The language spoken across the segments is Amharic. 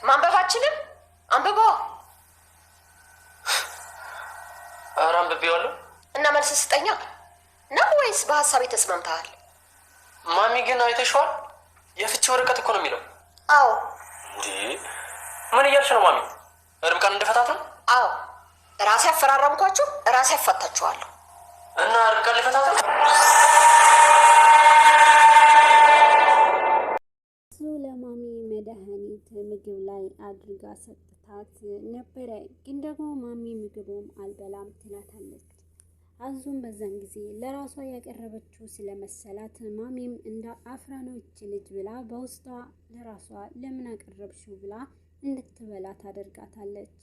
ማንበባችንም አንብቦ አንብቤዋለሁ እና መልስ ስጠኛ ነው ወይስ በሀሳቤ ተስማምተሃል? ማሚ ግን አይተሽዋል? የፍቺ ወረቀት እኮ ነው የሚለው። አዎ። ምን እያልሽ ነው ማሚ? ርብቃን እንደፈታት ነው? አዎ። ራሴ አፈራረምኳችሁ፣ ራሴ አፋታችኋለሁ። እና ርብቃን ሊፈታት ነው? ለማሚ መድኃኒት ምግብ ላይ አድርጋ ሰጥታት ነበረ። ግን ደግሞ ማሚ ምግቡም አልበላም ትላታለች። አዙም በዛን ጊዜ ለራሷ ያቀረበችው ስለመሰላት ማሚም እንደ አፍራ ነው እቺ ልጅ ብላ በውስጧ ለራሷ ለምን አቀረብሽው ብላ እንድትበላ ታደርጋታለች።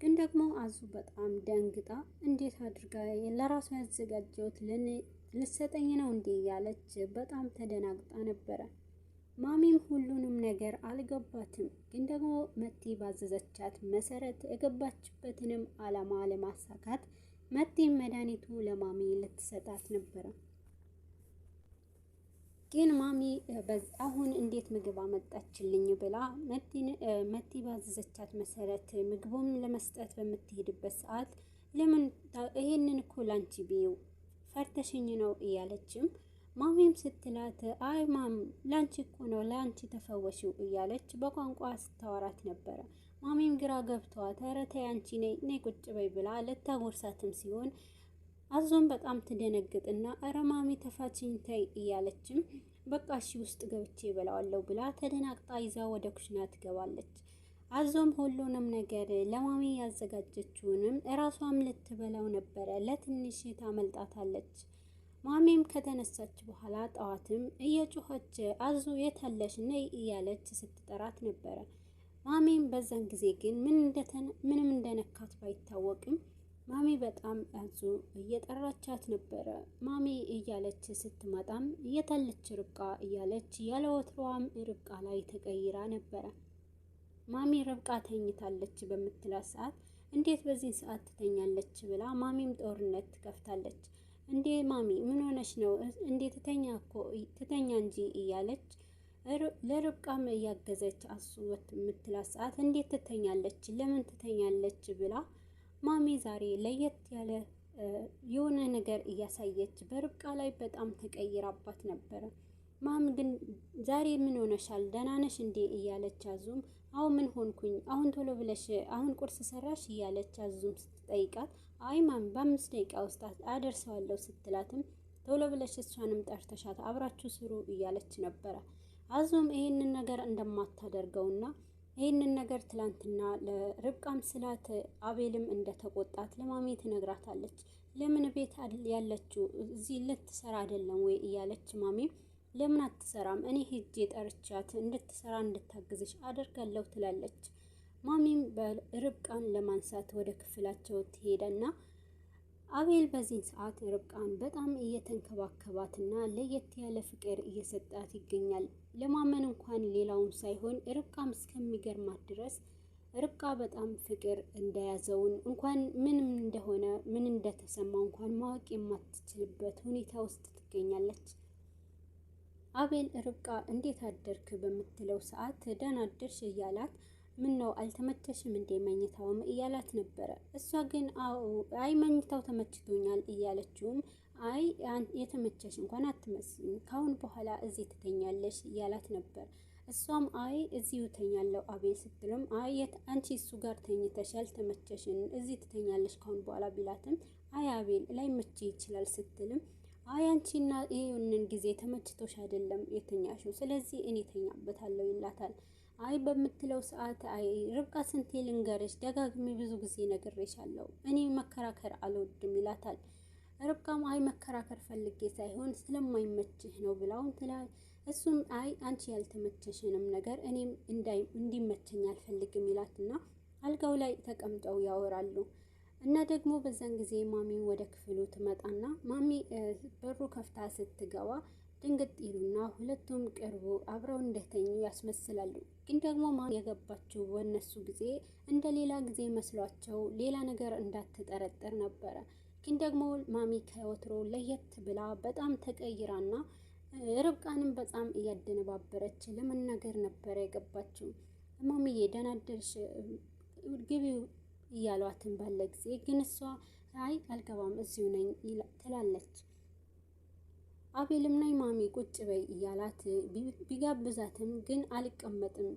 ግን ደግሞ አዙ በጣም ደንግጣ እንዴት አድርጋ ለራሷ ያዘጋጀሁት ልሰጠኝ ነው እንዴ ያለች በጣም ተደናግጣ ነበረ። ማሚም ሁሉንም ነገር አልገባትም። ግን ደግሞ መቲ ባዘዘቻት መሰረት የገባችበትንም አላማ ለማሳካት መቲም መድኃኒቱ ለማሚ ልትሰጣት ነበረ። ግን ማሚ አሁን እንዴት ምግብ አመጣችልኝ ብላ መቲ ባዘዘቻት መሰረት ምግቡን ለመስጠት በምትሄድበት ሰዓት ለምን ይሄንን እኮ ላንቺ ቢው ፈርተሽኝ ነው እያለችም ማሚም ስትላት አይ ማም ላንቺ እኮ ነው ላንቺ ተፈወሽው እያለች በቋንቋ ስታወራት ነበረ። ማሚም ግራ ገብቷት ኧረ ተይ አንቺ ነይ ቁጭ በይ ብላ ልታጎርሳትም ሲሆን አዞም በጣም ትደነግጥና ኧረ ማሚ ተፋችኝ ተይ እያለችም በቃ እሺ ውስጥ ገብቼ በላዋለሁ ብላ ተደናግጣ ይዛ ወደ ኩሽና ትገባለች። አዞም ሁሉንም ነገር ለማሚ ያዘጋጀችውንም እራሷም ልትበላው ነበረ። ለትንሽ ታመልጣታለች። ማሚም ከተነሳች በኋላ ጠዋትም እየጮኸች አዙ የታለሽ ነይ እያለች ስትጠራት ነበረ። ማሚም በዛን ጊዜ ግን ምንም እንደነካት ባይታወቅም ማሚ በጣም አዙ እየጠራቻት ነበረ። ማሚ እያለች ስትመጣም እየታለች ርብቃ እያለች ያለ ወትሮዋም ርብቃ ላይ ተቀይራ ነበረ። ማሚ ርብቃ ተኝታለች በምትላት ሰዓት እንዴት በዚህ ሰዓት ትተኛለች ብላ ማሚም ጦርነት ትከፍታለች። እንዴ ማሚ ምን ሆነሽ ነው? እንዴት ትተኛ እንጂ እያለች ለርብቃም እያገዘች አስወት የምትላት ሰዓት እንዴት ትተኛለች? ለምን ትተኛለች ብላ ማሚ ዛሬ ለየት ያለ የሆነ ነገር እያሳየች በርብቃ ላይ በጣም ተቀይራባት ነበረ። ማም ግን ዛሬ ምን ሆነሻል? ደህና ነሽ እንዴ እያለች አዙም አሁን ምን ሆንኩኝ? አሁን ቶሎ ብለሽ አሁን ቁርስ ሰራሽ እያለች አዙም ስትጠይቃት አይ ማም በ5 ደቂቃ ውስጥ አደርሰዋለሁ ስትላትም ቶሎ ብለሽ እሷንም ጠርተሻት አብራችሁ ስሩ እያለች ነበረ። አዙም ይሄንን ነገር እንደማታደርገውና ይሄንን ነገር ትላንትና ለርብቃም ስላት አቤልም እንደተቆጣት ለማሚ ትነግራታለች። ለምን ቤት ያለችው እዚህ ልትሰራ አይደለም ወይ እያለች ማሚም ለምን አትሰራም? እኔ ሄጄ ጠርቻት እንድትሰራ እንድታግዝሽ አደርጋለሁ ትላለች። ማሚም በርብቃን ለማንሳት ወደ ክፍላቸው ትሄደና አቤል በዚህን ሰዓት ርብቃን በጣም እየተንከባከባትና ለየት ያለ ፍቅር እየሰጣት ይገኛል። ለማመን እንኳን ሌላውን ሳይሆን ርብቃም እስከሚገርማት ድረስ ርብቃ በጣም ፍቅር እንደያዘውን እንኳን ምንም እንደሆነ ምን እንደተሰማ እንኳን ማወቅ የማትችልበት ሁኔታ ውስጥ ትገኛለች። አቤል ርብቃ እንዴት አደርክ በምትለው ሰዓት ደህና አደርሽ እያላት ምን ነው አልተመቸሽም እንዴ መኝታውም እያላት ነበረ። እሷ ግን አይ መኝታው ተመችቶኛል እያለችውም አይ የተመቸሽ እንኳን አትመስልም ካሁን በኋላ እዚህ ትተኛለሽ እያላት ነበር። እሷም አይ እዚሁ ተኛለሁ አቤል ስትልም አይ አንቺ እሱ ጋር ተኝተሻል ተመቸሽን እዚህ ትተኛለሽ ካሁን በኋላ ቢላትም አይ አቤል ላይ መቼ ይችላል ስትልም አይ አንቺና ይሄንን ጊዜ ተመችቶሽ አይደለም የተኛሽው ስለዚህ እኔ ተኛበታለሁ ይላታል። አይ በምትለው ሰዓት አይ ርብቃ ስንቴ ልንገርሽ ደጋግሜ ብዙ ጊዜ ነግሬሻለሁ እኔ መከራከር አልወድም ይላታል። ርብቃም አይ መከራከር ፈልጌ ሳይሆን ስለማይመችህ ነው ብላውን ትላል። እሱም አይ አንቺ ያልተመቸሽንም ነገር እኔም እንዲመቸኝ አልፈልግም ይላትና አልጋው ላይ ተቀምጠው ያወራሉ። እና ደግሞ በዛን ጊዜ ማሚ ወደ ክፍሉ ትመጣና ማሚ በሩ ከፍታ ስትገባ ድንግጥ ይሉና ሁለቱም ቅርቡ አብረው እንደተኙ ያስመስላሉ። ግን ደግሞ ማሚ የገባችው በእነሱ ጊዜ እንደ ሌላ ጊዜ መስሏቸው ሌላ ነገር እንዳትጠረጥር ነበረ። ግን ደግሞ ማሚ ከወትሮ ለየት ብላ በጣም ተቀይራና ርብቃንም በጣም እያደነባበረች ለመናገር ነበረ የገባችው። ማሚዬ ደህና አደርሽ ግቢው እያሏትን ባለ ጊዜ ግን እሷ አይ አልገባም እዚሁ ነኝ ትላለች። አቤልም ናይ ማሚ ቁጭ በይ እያላት ቢጋብዛትም ግን አልቀመጥም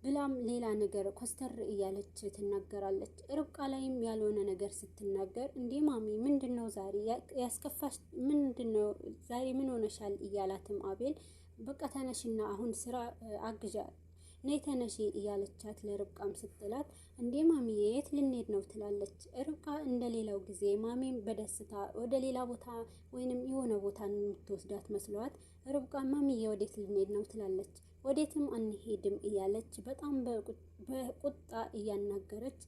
ብላም ሌላ ነገር ኮስተር እያለች ትናገራለች። ርብቃ ላይም ያልሆነ ነገር ስትናገር እንዴ ማሚ ምንድነው ዛሬ ያስከፋሽ? ምንድነው ዛሬ ምን ሆነሻል? እያላትም አቤል በቃ ተነሽና አሁን ስራ አግዣ ነይ ተነሺ እያለቻት ለርብቃም ስትላት እንዴ ማሚ የት ልንሄድ ነው ትላለች። ርብቃ እንደሌላው ጊዜ ማሚም በደስታ ወደ ሌላ ቦታ ወይንም የሆነ ቦታ የምትወስዳት መስሏት ርብቃ ማሚዬ ወዴት ልንሄድ ነው ትላለች። ወዴትም አንሄድም እያለች በጣም በቁጣ እያናገረች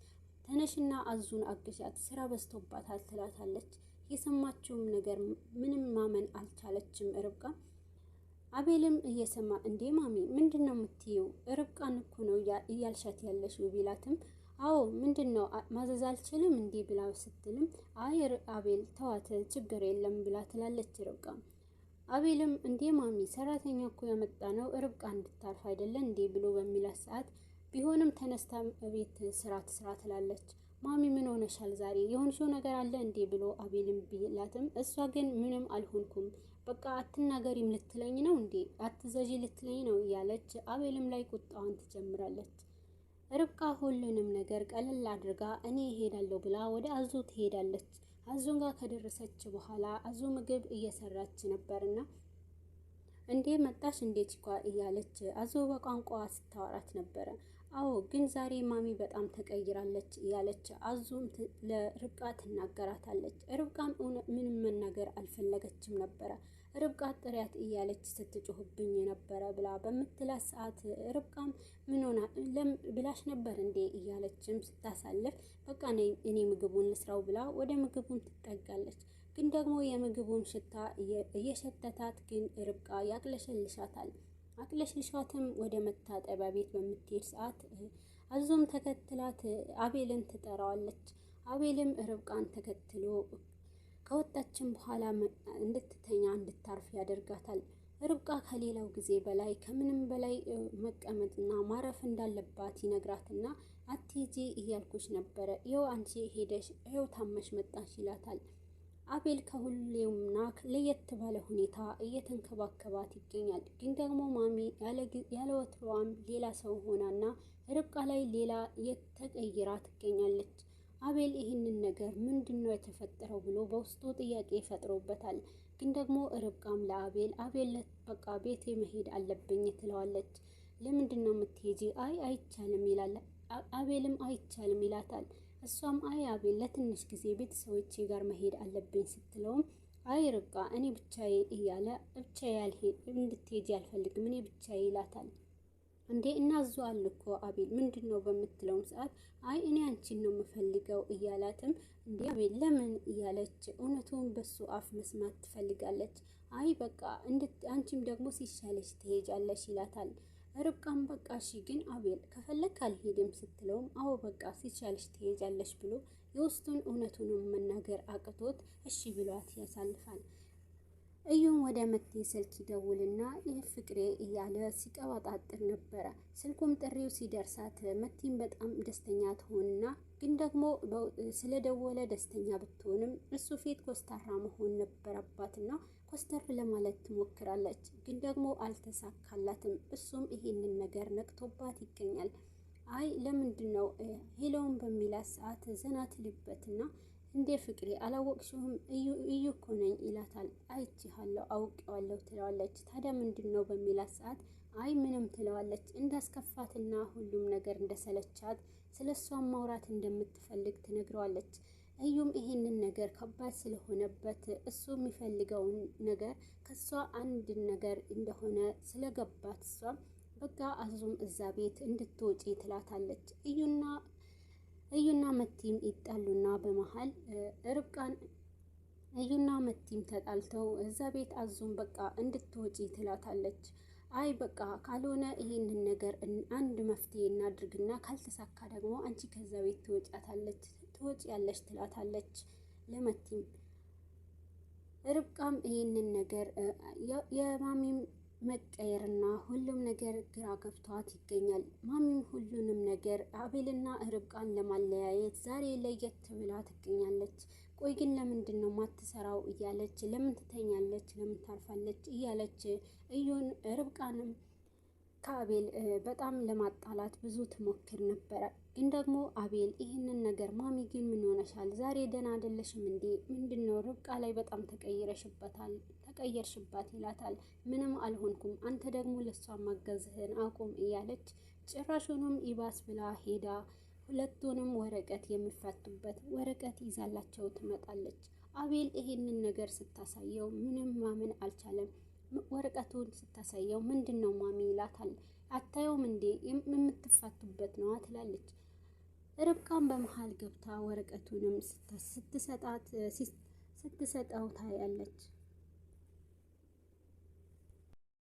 ተነሽና አዙን አግዣት ስራ በዝቶባታል ትላታለች። የሰማችውም ነገር ምንም ማመን አልቻለችም ርብቃ። አቤልም እየሰማ እንዴ ማሚ ምንድነው የምትይው? ርብቃን እኮ ነው እያልሻት ያለሽው ቢላትም አዎ ምንድነው ማዘዝ አልችልም እንዴ ብላ ስትልም አይ አቤል ተዋት ችግር የለም ብላ ትላለች ርብቃ። አቤልም እንዴ ማሚ ሰራተኛ እኮ ያመጣ ነው ርብቃ እንድታርፍ አይደለ እንዴ ብሎ በሚላት ሰዓት ቢሆንም ተነስታ ቤት ስራ ትስራ ትላለች። ማሚ ምን ሆነሻል ዛሬ የሆንሽው ነገር አለ እንዴ ብሎ አቤልም ቢላትም እሷ ግን ምንም አልሆንኩም በቃ አትናገሪም ልትለኝ ነው እንዴ አትዘዢ ልትለኝ ነው እያለች አቤልም ላይ ቁጣዋን ትጀምራለች። ርብቃ ሁሉንም ነገር ቀለል አድርጋ እኔ እሄዳለሁ ብላ ወደ አዙ ትሄዳለች። አዙን ጋር ከደረሰች በኋላ አዙ ምግብ እየሰራች ነበርና እንዴ መጣሽ እንዴት ይኳ እያለች አዙ በቋንቋ ስታወራት ነበረ። አዎ ግን ዛሬ ማሚ በጣም ተቀይራለች እያለች አዙም ለርብቃ ትናገራታለች። ርብቃም ምንም መናገር አልፈለገችም ነበረ። ርብቃ ጥሪያት እያለች ስትጮህብኝ ነበረ ብላ በምትላት ሰዓት ርብቃም ምን ሆና ብላሽ ነበር እንዴ እያለችም ስታሳልፍ በቃ እኔ ምግቡን ልስራው ብላ ወደ ምግቡን ትጠጋለች። ግን ደግሞ የምግቡን ሽታ እየሸተታት ግን ርብቃ ያቅለሸልሻታል። አቅለሽልሻትም ወደ መታጠቢያ ቤት በምትሄድ ሰዓት አዙም ተከትላት አቤልን ትጠራዋለች። አቤልም ርብቃን ተከትሎ ከወጣችን በኋላ እንድትተኛ እንድታርፍ ያደርጋታል። ርብቃ ከሌላው ጊዜ በላይ ከምንም በላይ መቀመጥና ማረፍ እንዳለባት ይነግራትና አትሄጂ እያልኩሽ ነበረ ይኸው አንቺ ሄደሽ ይኸው ታመሽ መጣሽ ይላታል። አቤል ከሁሌውምና ለየት ባለ ሁኔታ እየተንከባከባት ይገኛል። ግን ደግሞ ማሚ ያለ ወትሮዋም ሌላ ሰው ሆናና ርብቃ ላይ ሌላ የተቀይራ ትገኛለች። አቤል ይህንን ነገር ምንድነው የተፈጠረው ብሎ በውስጡ ጥያቄ ፈጥሮበታል። ግን ደግሞ ርብቃም ለአቤል በቃ ቤቴ መሄድ አለብኝ ትለዋለች። ለምንድነው የምትሄጂ? አይ አይቻልም ይላል። አቤልም አይቻልም ይላታል። እሷም አይ አቤል ለትንሽ ጊዜ ቤተሰቦቼ ጋር መሄድ አለብኝ ስትለውም አይ ርብቃ እኔ ብቻዬ እያለ ብቻዬ እንድትሄጂ አልፈልግም እኔ ብቻዬ ይላታል። እንዴ እናዟል እኮ አቤል ምንድነው በምትለውም ሰዓት አይ እኔ አንቺን ነው የምፈልገው እያላትም እንዴ አቤል ለምን እያለች እውነቱን በሱ አፍ መስማት ትፈልጋለች። አይ በቃ አንቺም ደግሞ ሲሻለሽ ትሄጃለሽ ይላታል። ርብቃም በቃ እሺ ግን አቤል ከፈለክ አልሄድም ስትለውም አዎ በቃ ሲሻለሽ ትሄጃለሽ ብሎ የውስጡን እውነቱንም መናገር አቅቶት እሺ ብሏት ያሳልፋል። እዩም ወደ መቴ ስልክ ይደውልና ይህ ፍቅሬ እያለ ሲቀባጣጥር ነበረ። ስልኩም ጥሪው ሲደርሳት መቴም በጣም ደስተኛ ትሆንና ግን ደግሞ ስለደወለ ደስተኛ ብትሆንም እሱ ፊት ኮስታራ መሆን ነበረባትና ኮስተር ለማለት ትሞክራለች። ግን ደግሞ አልተሳካላትም። እሱም ይሄንን ነገር ነቅቶባት ይገኛል። አይ ለምንድን ነው ሄሎን በሚላት ሰዓት ዘና ትልበትና እንዴ ፍቅሬ አላወቅሽውም እዩ እኮ ነኝ ይላታል። አይቼሃለሁ አውቄዋለሁ ትለዋለች። ታዲያ ምንድን ነው በሚላት ሰዓት አይ ምንም ትለዋለች። እንዳስከፋትና ሁሉም ነገር እንደሰለቻት ስለሷን ማውራት እንደምትፈልግ ትነግረዋለች። እዩም ይሄንን ነገር ከባድ ስለሆነበት እሱ የሚፈልገውን ነገር ከሷ አንድ ነገር እንደሆነ ስለገባት እሷ በቃ አዙም እዛ ቤት እንድትወጪ ትላታለች። እዩና መቲም ይጣሉና በመሃል ርብቃን እዩና መቲም ተጣልተው እዛ ቤት አዙም በቃ እንድትወጪ ትላታለች። አይ በቃ ካልሆነ ይሄንን ነገር አንድ መፍትሄ እናድርግና ካልተሳካ ደግሞ አንቺ ከዛ ቤት ትወጪያለሽ ትላታለች ለመቲም። ርብቃም ይሄንን ነገር መቀየርና ሁሉም ነገር ግራ ገብቷት ይገኛል። ማሚም ሁሉንም ነገር አቤልና ርብቃን ለማለያየት ዛሬ ለየት ብላ ትገኛለች። ቆይ ግን ለምንድን ነው ማትሰራው እያለች ለምን ትተኛለች፣ ለምን ታርፋለች እያለች እዩን ርብቃንም ከአቤል በጣም ለማጣላት ብዙ ትሞክር ነበረ። ግን ደግሞ አቤል ይህንን ነገር ማሚ ግን ምን ሆነሻል? ዛሬ ደህና አይደለሽም እንዴ? ምንድነው? ርብቃ ላይ በጣም ተቀየርሽባት ይላታል። ምንም አልሆንኩም፣ አንተ ደግሞ ለሷ ማገዝህን አቁም እያለች ጭራሹንም ይባስ ብላ ሄዳ ሁለቱንም ወረቀት የሚፈቱበት ወረቀት ይዛላቸው ትመጣለች። አቤል ይሄንን ነገር ስታሳየው ምንም ማመን አልቻለም። ወረቀቱን ስታሳየው ምንድን ነው ማሚ ይላታል። አታየውም እንዴ የምትፋቱበት ነዋ ትላለች። ርብቃን በመሃል ገብታ ወረቀቱንም ስትሰጠው ታያለች።